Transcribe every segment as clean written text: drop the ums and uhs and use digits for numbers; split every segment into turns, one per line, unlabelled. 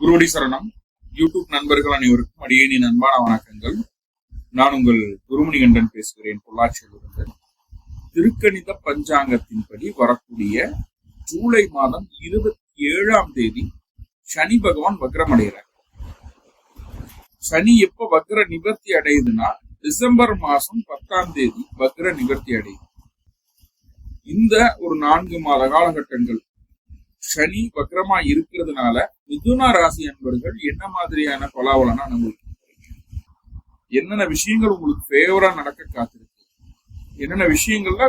குருவடி சரணம். யூடியூப் நண்பர்கள் அனைவருக்கும் அடியேனின் அன்பான வணக்கங்கள். நான் உங்கள் குருமணிகண்டன் பேசுகிறேன், பொள்ளாச்சியிலிருந்து. திருக்கணித பஞ்சாங்கத்தின்படி வரக்கூடிய ஜூலை மாதம் 27ஆம் தேதி சனி பகவான் வக்ரம் அடைகிறார். சனி எப்ப வக்ர நிவர்த்தி அடையுதுன்னா டிசம்பர் மாசம் 10ஆம் தேதி வக்ர நிவர்த்தி அடையுது. இந்த ஒரு 4 மாத காலகட்டங்கள் சனி வக்ரமா இருக்கிறதுனால மிதுன ராசி அன்பர்கள் என்ன மாதிரியான பலாவலனா அனுபவிக்கிறீங்க, என்னென்ன விஷயங்கள் உங்களுக்கு ஃபேவரா நடக்க காத்திருக்கு, என்னென்ன விஷயங்கள்ல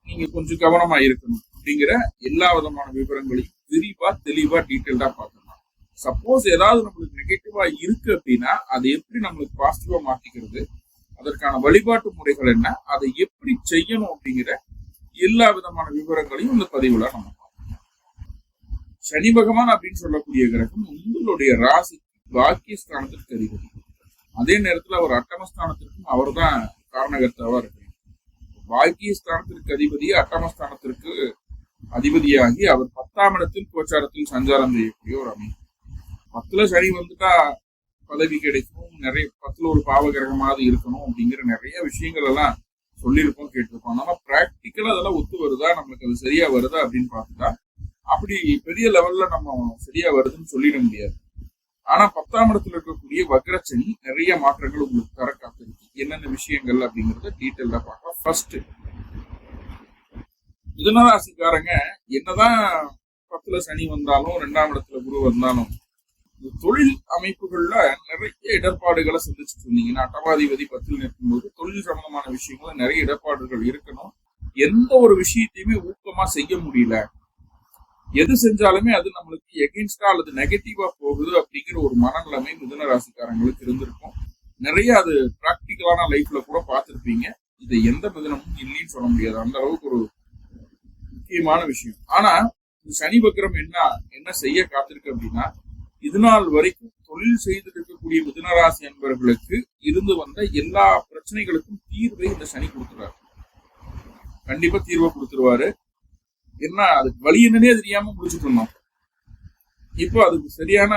நீங்க கொஞ்சம் கவனமா இருக்கணும் அப்படிங்கிற எல்லா விதமான விவரங்களையும் விரிவா தெளிவா டீட்டெயில்டா பார்க்கலாம். சப்போஸ் ஏதாவது நம்மளுக்கு நெகட்டிவா இருக்கு அப்படின்னா அதை எப்படி நம்மளுக்கு பாசிட்டிவா மாத்திக்கிறது, அதற்கான வழிபாட்டு முறைகள் என்ன, அதை எப்படி செய்யணும் அப்படிங்கிற எல்லா விதமான விவரங்களையும் இந்த பதிவுல நம்ம பார்க்கலாம். சனி பகவான் அப்படின்னு சொல்லக்கூடிய கிரகம் உங்களுடைய ராசிக்கு பாக்கியஸ்தானத்திற்கு அதிபதி. அதே நேரத்துல அவர் அட்டமஸ்தானத்திற்கும் அவர் தான் காரணகர்த்தாவா இருக்கிறார். பாக்கியஸ்தானத்திற்கு அதிபதி அட்டமஸ்தானத்திற்கு அதிபதியாகி அவர் 10ஆம் இடத்தில் கோச்சாரத்தில் சஞ்சாரம் செய்யக்கூடிய ஒரு அமைப்பு. 10ல சனி வந்துட்டா பதவி கிடைக்கும், நிறைய 10ல ஒரு பாவ கிரகமாவது இருக்கணும் அப்படிங்கிற நிறைய விஷயங்கள் எல்லாம் சொல்லியிருப்போம், கேட்டிருப்போம். ஆனா பிராக்டிக்கலா அதெல்லாம் ஒத்து வருதா, நம்மளுக்கு அது சரியா வருதா அப்படின்னு பார்த்துட்டா அப்படி பெரிய லெவல்ல நம்ம சரியா வருதுன்னு சொல்லிட முடியாது. ஆனா 10ஆம் இடத்துல இருக்கக்கூடிய வக்ரச்சனி நிறைய மாற்றங்கள் உங்களுக்கு தர காத்திருக்கு. என்னென்ன விஷயங்கள் அப்படிங்கறத டீட்டெயிலா பார்க்கலாம். ஃபர்ஸ்ட், மிதுனராசிக்காரங்க என்னதான் 10ல சனி வந்தாலும் 2ஆம் இடத்துல குரு வந்தாலும் தொழில் அமைப்புகள்ல நிறைய இடர்பாடுகளை சந்திச்சுட்டு இருந்தீங்கன்னா, அட்டமாதிபதி 10ல் நிற்கும்போது தொழில் சம்பந்தமான விஷயங்கள நிறைய இடர்பாடுகள் இருக்கணும். எந்த ஒரு விஷயத்தையுமே ஊக்கமா செய்ய முடியல, எது செஞ்சாலுமே அது நம்மளுக்கு எகென்ஸ்டா அல்லது நெகட்டிவா போகுது அப்படிங்கிற ஒரு மனநிலைமை மிதுன ராசிக்காரங்களுக்கு இருந்திருக்கும். நிறைய அது பிராக்டிக்கலான லைஃப்ல கூட பார்த்திருப்பீங்க. இதை எந்த மிதுனமும் இல்லைன்னு சொல்ல முடியாது, அந்த அளவுக்கு ஒரு முக்கியமான விஷயம். ஆனா சனி வக்ரம் என்ன செய்ய காத்திருக்கு அப்படின்னா, இது நாள் வரைக்கும் தொழில் செய்துட்டு இருக்கக்கூடிய மிதுனராசி அன்பர்களுக்கு இருந்து வந்த எல்லா பிரச்சனைகளுக்கும் தீர்வை இந்த சனி கொடுத்துருவாரு. கண்டிப்பா தீர்வை கொடுத்துருவாரு. என்ன அதுக்கு வழி என்னன்னே தெரியாம முடிச்சுட்டு இருந்தோம். இப்போ அதுக்கு சரியான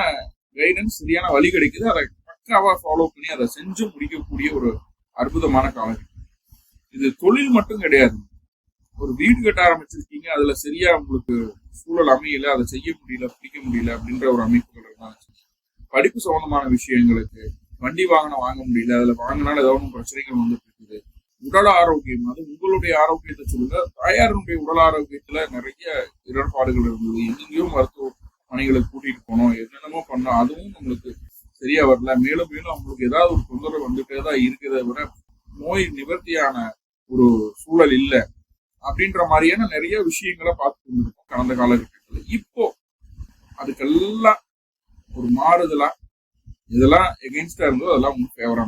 கைடன்ஸ், சரியான வழி கிடைக்குது. அதை பக்காவா ஃபாலோ பண்ணி அதை செஞ்சு முடிக்கக்கூடிய ஒரு அற்புதமான காலம். இது தொழில் மட்டும் கிடையாது. ஒரு வீடு கட்ட ஆரம்பிச்சிருக்கீங்க, அதுல சரியா உங்களுக்கு சூழல் அமையல, அதை செய்ய முடியல, பிடிக்க முடியல அப்படின்ற ஒரு அமைப்புகள் இருந்தாச்சு. படிப்பு சம்பந்தமான விஷயங்களுக்கு வண்டி வாங்க முடியல, அதுல வாங்கினாலும் ஏதாவது பிரச்சனைகள் வந்துட்டு இருக்குது. உடல் ஆரோக்கியம், அது உங்களுடைய ஆரோக்கியத்தை சொல்லுங்க. தாயாருடைய உடல் ஆரோக்கியத்துல நிறைய இடர்பாடுகள் இருந்தது. எங்கேயோ மருத்துவ பணிகளுக்கு கூட்டிட்டு போனோம், என்னென்னமோ பண்ணோம், அதுவும் நம்மளுக்கு சரியா வரல. மேலும் மேலும் அவங்களுக்கு ஏதாவது ஒரு தொந்தரவு வந்துட்டே தான் இருக்கிறத விட நோய் நிவர்த்தியான ஒரு சூழல் இல்லை அப்படின்ற மாதிரியான நிறைய விஷயங்களை பார்த்து கொண்டிருக்கோம் கடந்த காலகட்டத்தில். இப்போ அதுக்கெல்லாம் ஒரு மாறுதலா இதெல்லாம் எகென்ஸ்டா இருந்தோ அதெல்லாம் உங்களுக்கு ஃபேவரா.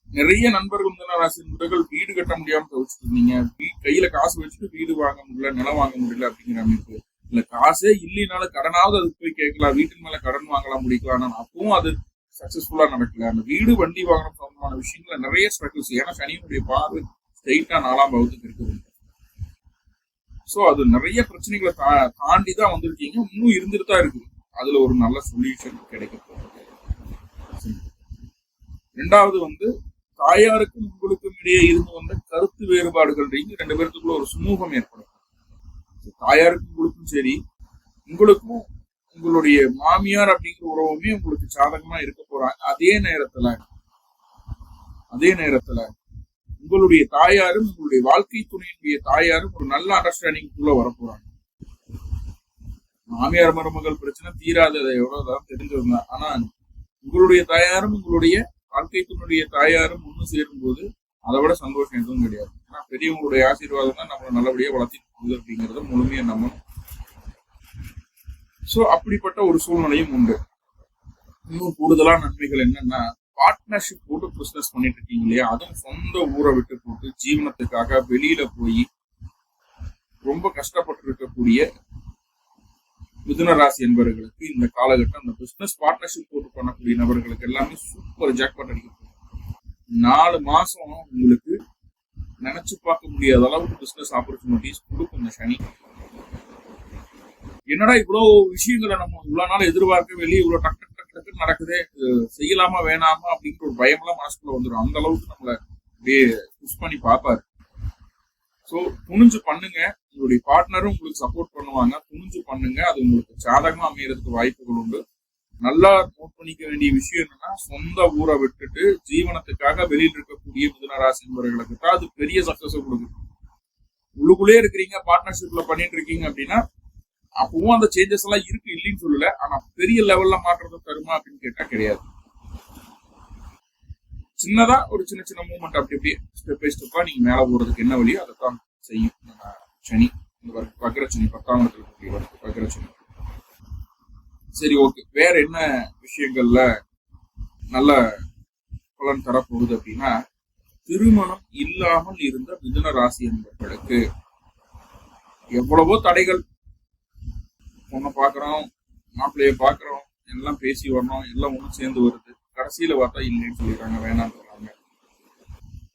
நிறைய நண்பர்கள் மிதுனராசி நண்பர்கள் வீடு கட்ட முடியாம தவிச்சிட்டு இருந்தீங்க, கையில காசு வச்சுட்டு வீடு வாங்க முடியல, நிலம் வாங்க முடியல அப்படிங்கிற அமைப்பு. இல்ல காசே இல்லைனாலும் கடனாவது அதுக்கு போய் கேட்கலாம், வீட்டுக்கு மேல கடன் வாங்கலாம், முடிக்கலாம். அப்பவும் அது சக்சஸ்ஃபுல்லா நடக்கல. அந்த வீடு வண்டி வாங்கணும் சம்பந்தமான விஷயங்கள நிறைய ஸ்ட்ரகிள்ஸ். ஏன்னா சனியினுடைய பார்வை ஸ்ட்ரெயிட்டா 4ஆம் பாவத்துக்கு இருக்குது. சோ அது நிறைய பிரச்சனைகளை தாண்டிதான் வந்திருக்கீங்க, இன்னும் இருந்துட்டு தான் இருக்குது. அதுல ஒரு நல்ல சொல்யூஷன் கிடைக்க போகுது. 2வது தாயாருக்கும் உங்களுக்கும் இடையே இருந்து வந்த கருத்து வேறுபாடுகள் 2 பேருக்குள்ள ஒரு சுமூகம் ஏற்படும். தாயாருக்கும் உங்களுக்கும் சரி, உங்களுக்கும் உங்களுடைய மாமியார் அப்படிங்கிற உறவுமே உங்களுக்கு சாதகமா இருக்க போறாங்க. அதே நேரத்துல உங்களுடைய தாயாரும் உங்களுடைய வாழ்க்கை துணையினுடைய தாயாரும் ஒரு நல்ல அண்டர்ஸ்டாண்டிங்குள்ள வரப்போறாங்க. மாமியார் மருமகள் பிரச்சனை தீராததை எவ்வளவுதான் தெரிஞ்சிருந்தா, ஆனா உங்களுடைய தாயாரும் உங்களுடைய வாழ்க்கை துணையுடைய தாயாரும் ஒண்ணு சேரும் போது அதை விட சந்தோஷம் எதுவும் கிடையாது. ஆனா பெரியவங்களுடைய ஆசீர்வாதம் தான் நம்மளை நல்லபடியா வளர்த்திட்டு போகுது அப்படிங்கறத முழுமையா நம்பணும். சோ அப்படிப்பட்ட ஒரு சூழ்நிலையும் உண்டு. இன்னும் கூடுதலான நன்மைகள் என்னன்னா, பார்ட்னர்ஷிப் போட்டு பிசினஸ் பண்ணிட்டு இருக்கீங்க இல்லையா, அதுவும் சொந்த ஊரை விட்டு போட்டு ஜீவனத்துக்காக வெளியில போய் ரொம்ப கஷ்டப்பட்டு இருக்கக்கூடிய மிதுன ராசி என்பவர்களுக்கு இந்த காலகட்டம் அந்த பிசினஸ் பார்ட்னர்ஷிப் போட்டு பண்ணக்கூடிய நபர்களுக்கு எல்லாமே சூப்பர் ஜாக்பாட் அடிக்கும். 4 மாசம் உங்களுக்கு நினைச்சு பார்க்க முடியாத அளவுக்கு பிசினஸ் ஆப்பர்ச்சுனிட்டிஸ் கொடுக்கும் இந்த சனி. என்னடா இவ்வளவு விஷயங்களை நம்ம இவ்வளவு நாள் எதிர்பார்க்க வெளியே இவ்வளவு டக்கு டக்கு டக்குன்னு நடக்குது, செய்யலாமா வேணாமா அப்படிங்கிற ஒரு பயமெல்லாம் மனசுக்குள்ள வந்துடும். அந்த அளவுக்கு நம்மள அப்படியே புஷ் பண்ணி பார்ப்பாரு. ஸோ துணிஞ்சு பண்ணுங்க. உங்களுடைய பார்ட்னரும் உங்களுக்கு சப்போர்ட் பண்ணுவாங்க. துணிஞ்சு பண்ணுங்க. அது உங்களுக்கு சாதகமா அமையறதுக்கு வாய்ப்புகள் உண்டு. நல்லா நோட் பண்ணிக்க வேண்டிய விஷயம் என்னன்னா, சொந்த ஊரை விட்டுட்டு ஜீவனத்துக்காக வெளியில் இருக்கக்கூடிய மிதுன ராசி என்பவர்களுக்கு தான் அது பெரிய சக்சஸ் கொடுக்குது. உள்ளுக்குள்ளே இருக்கிறீங்க, பார்ட்னர்ஷிப்ல பண்ணிட்டு இருக்கீங்க அப்படின்னா அப்பவும் அந்த சேஞ்சஸ் எல்லாம் இருக்கு, இல்லைன்னு சொல்லல. ஆனா பெரிய லெவல்ல மாற்றத்தை தருமா அப்படின்னு கேட்டா கிடையாது. சின்னதா ஒரு சின்ன சின்ன மூவ்மெண்ட் அப்படி அப்படியே ஸ்டெப் பை ஸ்டெப்பா நீங்க மேல போறதுக்கு என்ன வழியோ அதைத்தான் செய்யும் சனி. இந்த வக்ர சனி 10ஆம் இடத்துல வக்ர சனி. சரி, ஓகே. வேற என்ன விஷயங்கள்ல நல்ல பலன் தரப்போகுது அப்படின்னா, திருமணம் இல்லாமல் இருந்த மிதுன ராசி என்பவர்களுக்கு எவ்வளவோ தடைகள். பொண்ணை பாக்குறோம், மாப்பிள்ளைய பாக்குறோம், எல்லாம் பேசி வரணும், எல்லாம் ஒண்ணு சேர்ந்து வருது. கடைசியில பார்த்தா இல்லைன்னு சொல்லிடுறாங்க, வேணான்னு சொல்றாங்க.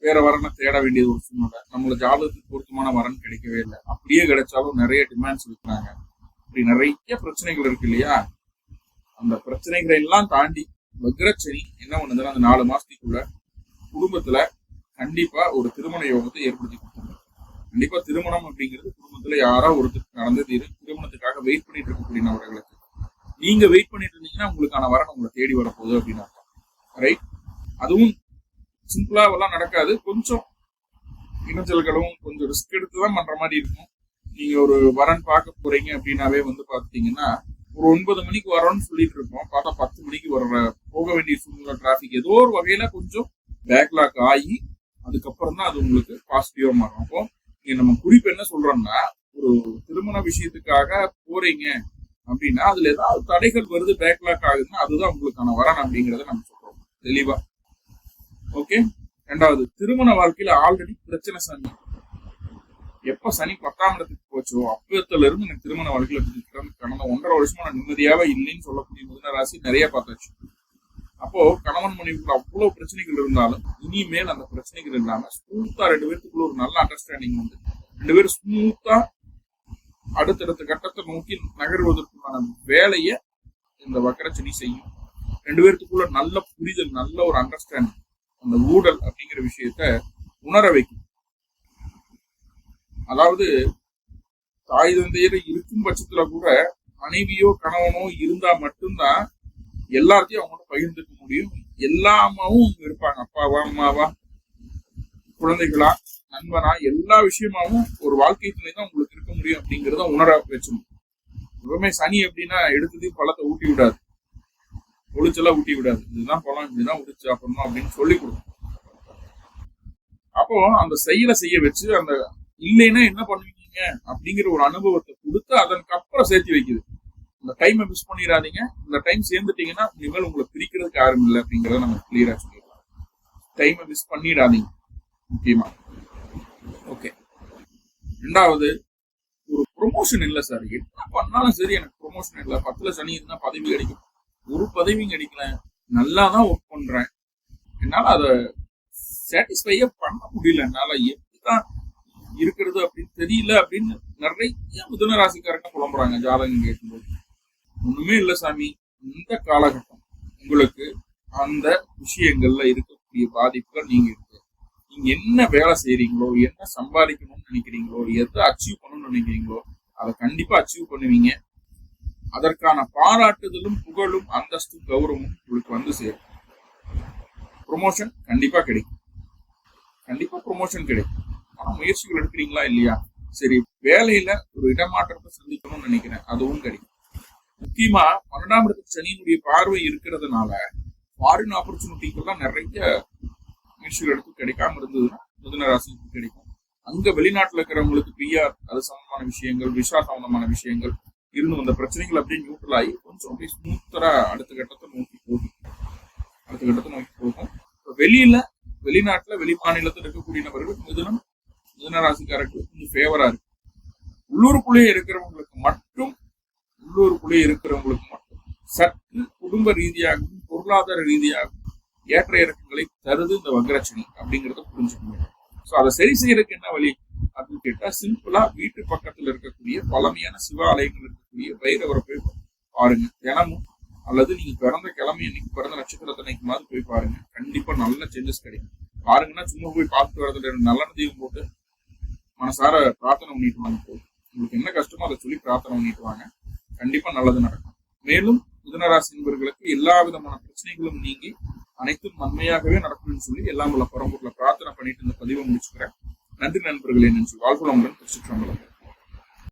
வேற வரனை தேட வேண்டியது ஒரு சூழ்நிலை. நம்மள ஜாதகத்துக்கு பொருத்தமான வரன் கிடைக்கவே இல்லை. அப்படியே கிடைச்சாலும் நிறைய டிமாண்ட்ஸ் இருக்கிறாங்க. இப்படி நிறைய பிரச்சனைகள் இருக்கு இல்லையா? அந்த பிரச்சனைகளை எல்லாம் தாண்டி வக்ரச்சனி என்ன பண்ணுதுன்னா, அந்த 4 மாசத்துக்குள்ள குடும்பத்துல கண்டிப்பா ஒரு திருமண யோகத்தை ஏற்படுத்தி கொடுத்தாங்க. கண்டிப்பா திருமணம் அப்படிங்கிறது குடும்பத்துல யாரோ ஒருத்தருக்கு நடந்தது. திருமணத்துக்காக வெயிட் பண்ணிட்டு இருக்கக்கூடிய நபர்களுக்கு நீங்க வெயிட் பண்ணிட்டு இருந்தீங்கன்னா உங்களுக்கான வரன் உங்களை தேடி வரப்போகுது அப்படின்னு அர்த்தம். ரைட்? அதுவும் சிம்பிளா எல்லாம் நடக்காது. கொஞ்சம் இணைச்சல்களும் கொஞ்சம் ரிஸ்க் எடுத்துதான் பண்ற மாதிரி இருக்கும். நீங்க ஒரு வரன் பார்க்க போறீங்க அப்படின்னாவே பாத்தீங்கன்னா ஒரு 9 மணிக்கு வரோம்னு சொல்லிட்டு இருக்கோம். பார்த்தா 10 மணிக்கு வர்ற போக வேண்டிய சூழ்நிலை, டிராபிக் ஏதோ ஒரு வகையில கொஞ்சம் பேக்லாக் ஆகி அதுக்கப்புறம் தான் அது உங்களுக்கு பாசிட்டிவா மாறும். அப்போ நம்ம குறிப்பு என்ன சொல்றோம்னா, ஒரு திருமண விஷயத்துக்காக போறீங்க அப்படின்னா அதுல ஏதாவது தடைகள் வருது, பேக்லாக் ஆகுதுன்னா அதுதான் உங்களுக்கான வரன் அப்படிங்கறத நம்ம சொல்றோம் தெளிவா. ஓகே. 2வது, திருமண வாழ்க்கையில ஆல்ரெடி பிரச்சனை சனி. எப்ப சனி 10ஆம் இடத்துக்கு போச்சோ அப்பத்துல இருந்து எனக்கு திருமண வாழ்க்கையில கடந்த 1.5 வருஷமா நான் நிம்மதியாவே இல்லைன்னு சொல்லக்கூடிய மிதுன ராசி நிறைய பார்த்தாச்சு. அப்போ கணவன் மனைவிக்குள்ள அவ்வளவு பிரச்சனைகள் இருந்தாலும் இனிமேல் அந்த பிரச்சனைகள் இல்லாம ஸ்மூத்தா 2 பேருக்குள்ள ஒரு நல்ல அண்டர்ஸ்டாண்டிங் வந்து 2 பேரும் ஸ்மூத்தா அடுத்தடுத்த கட்டத்தை நோக்கி நகர்வதற்கான வேலையை இந்த வக்ரச்சனி செய்யும். 2 பேருக்குள்ள நல்ல புரிதல், நல்ல ஒரு அண்டர்ஸ்டாண்டிங், அந்த ஊடல் அப்படிங்கிற விஷயத்த உணர வைக்கும். அதாவது தாய் தந்தையர் இருக்கும் பட்சத்துல கூட மனைவியோ கணவனோ இருந்தா மட்டும்தான் எல்லாத்தையும் அவங்க பகிர்ந்துக்க முடியும். எல்லா அம்மாவும் இருப்பாங்க, அப்பாவா அம்மாவா குழந்தைகளா நண்பனா எல்லா விஷயமாவும் ஒரு வாழ்க்கை துணை தான் உங்களுக்கு இருக்க முடியும் அப்படிங்கிறத உணர வச்சணும். எப்பவுமே சனி எப்படின்னா எடுத்ததையும் பழத்தை ஊட்டி விடாது, ஒளிச்செல்லாம் ஊட்டி விடாது. இதுதான் பழம், இப்படிதான் உடிச்சு சாப்பிடணும் அப்படின்னு சொல்லி கொடுக்கும். அப்போ அந்த செய்ய வச்சு அந்த இல்லைன்னா என்ன பண்ணுவீங்க அப்படிங்கிற ஒரு அனுபவத்தை கொடுத்து அதற்கப்புறம் சேர்த்து வைக்குது. இந்த டைமை மிஸ் பண்ணிடாதீங்க. இந்த டைம் சேர்ந்துட்டீங்கன்னா இனிமேல் உங்களை பிரிக்கிறதுக்கு யாரும் இல்லை அப்படிங்கிறத நம்ம கிளியரா சொல்லிடலாம். டைமை மிஸ் பண்ணிடாதீங்க முக்கியமா. ஓகே. 2வது, ஒரு ப்ரொமோஷன் இல்லை சார், என்ன பண்ணாலும் சரி எனக்கு ப்ரொமோஷன் இல்லை, 10ல சனி இருந்தா பதவி கிடைக்கும். ஒரு பதவியும் கிடைக்கல, நல்லா தான் ஒர்க் பண்றேன், என்னால அதை சாட்டிஸ்ஃபையே பண்ண முடியல, என்னால எப்படிதான் இருக்கிறது அப்படின்னு தெரியல அப்படின்னு நிறைய மிதுன ராசிக்காரங்க புலம்புறாங்க ஜாதகம் கேட்கும்போது. ஒண்ணுமே இல்லை சாமி, இந்த காலகட்டம் உங்களுக்கு அந்த விஷயங்கள்ல இருக்கக்கூடிய பாதிப்புகள் நீங்க இருக்கு. நீங்க என்ன வேலை செய்யறீங்களோ, என்ன சம்பாதிக்கணும்னு நினைக்கிறீங்களோ, எதை அச்சீவ் பண்ணணும்னு நினைக்கிறீங்களோ அதை கண்டிப்பா அச்சீவ் பண்ணுவீங்க. அதற்கான பாராட்டுதலும் புகழும் அந்தஸ்தும் கௌரவமும் உங்களுக்கு வந்து சேரும். ப்ரொமோஷன் கண்டிப்பா கிடைக்கும், கண்டிப்பா ப்ரொமோஷன் கிடைக்கும். ஆனா முயற்சிகள் எடுக்கிறீங்களா இல்லையா? சரி, வேலையில ஒரு இடமாற்றத்தை சந்திக்கணும்னு நினைக்கிறேன், அதுவும் கிடைக்கும். முக்கியமா 12ஆம் இடத்துக்கு சனியினுடைய பார்வை இருக்கிறதுனால ஃபாரின் ஆப்பர்ச்சுனிட்டிக்கெல்லாம் நிறைய முயற்சிகள் எடுத்து கிடைக்காம இருந்ததுன்னா மிதுன ராசிக்கு கிடைக்கும். அங்க வெளிநாட்டுல இருக்கிறவங்களுக்கு பிஆர் அது சம்பந்தமான விஷயங்கள், விசா சம்பந்தமான விஷயங்கள் இருந்து வந்த பிரச்சனைகள் அப்படியே நியூட்ரல் ஆகி கொஞ்சம் அப்படியே ஸ்மூத்தரா அடுத்த கட்டத்தை நோக்கி போகும். வெளிநாட்டுல வெளி மாநிலத்தில் இருக்கக்கூடிய நபர்கள் மிதுன ராசிக்காரர்களுக்கு கொஞ்சம் ஃபேவரா இருக்கு. உள்ளூருக்குள்ளேயே இருக்கிறவங்களுக்கு மட்டும் சற்று குடும்ப ரீதியாகவும் பொருளாதார ரீதியாகவும் ஏற்ற இறக்கங்களை தருது இந்த வக்ரச்சனி அப்படிங்கறத புரிஞ்சுக்கணும். சோ அதை சரி செய்யறதுக்கு என்ன வழி அப்படின்னு கேட்டா, சிம்பிளா வீட்டு பக்கத்துல இருக்கக்கூடிய பழமையான சிவாலயங்கள் இருக்கக்கூடிய இருக்கக்கூடிய பைரவரை போய் பாருங்க. தினமும் அல்லது நீங்க பிறந்த கிழமை இன்னைக்கு பிறந்த நட்சத்திரத்தன்னைக்கு மாதிரி போய் பாருங்க. கண்டிப்பா நல்ல சேஞ்சஸ் கிடைக்கும். பாருங்கன்னா சும்மா போய் பார்த்துட்டு வரதுல நல்ல தீபம் போட்டு மனசார பிரார்த்தனை பண்ணிட்டு வாங்க. போய் உங்களுக்கு என்ன கஷ்டமோ அதை சொல்லி பிரார்த்தனை பண்ணிட்டு வாங்க. கண்டிப்பா நல்லது நடக்கும். மேலும் மிதுனராசி என்பவர்களுக்கு எல்லா விதமான பிரச்சனைகளும் நீங்கி அனைத்தும் நன்மையாகவே நடக்கும்னு சொல்லி எல்லாம் உள்ள பரம்பூர்ல பிரார்த்தனை பண்ணிட்டு இந்த பதிவை முடிச்சுக்கிறேன். நன்றி நண்பர்களே. நன்றி. வாழ்வுளமுடன் திருச்சிற்றம்பலம்.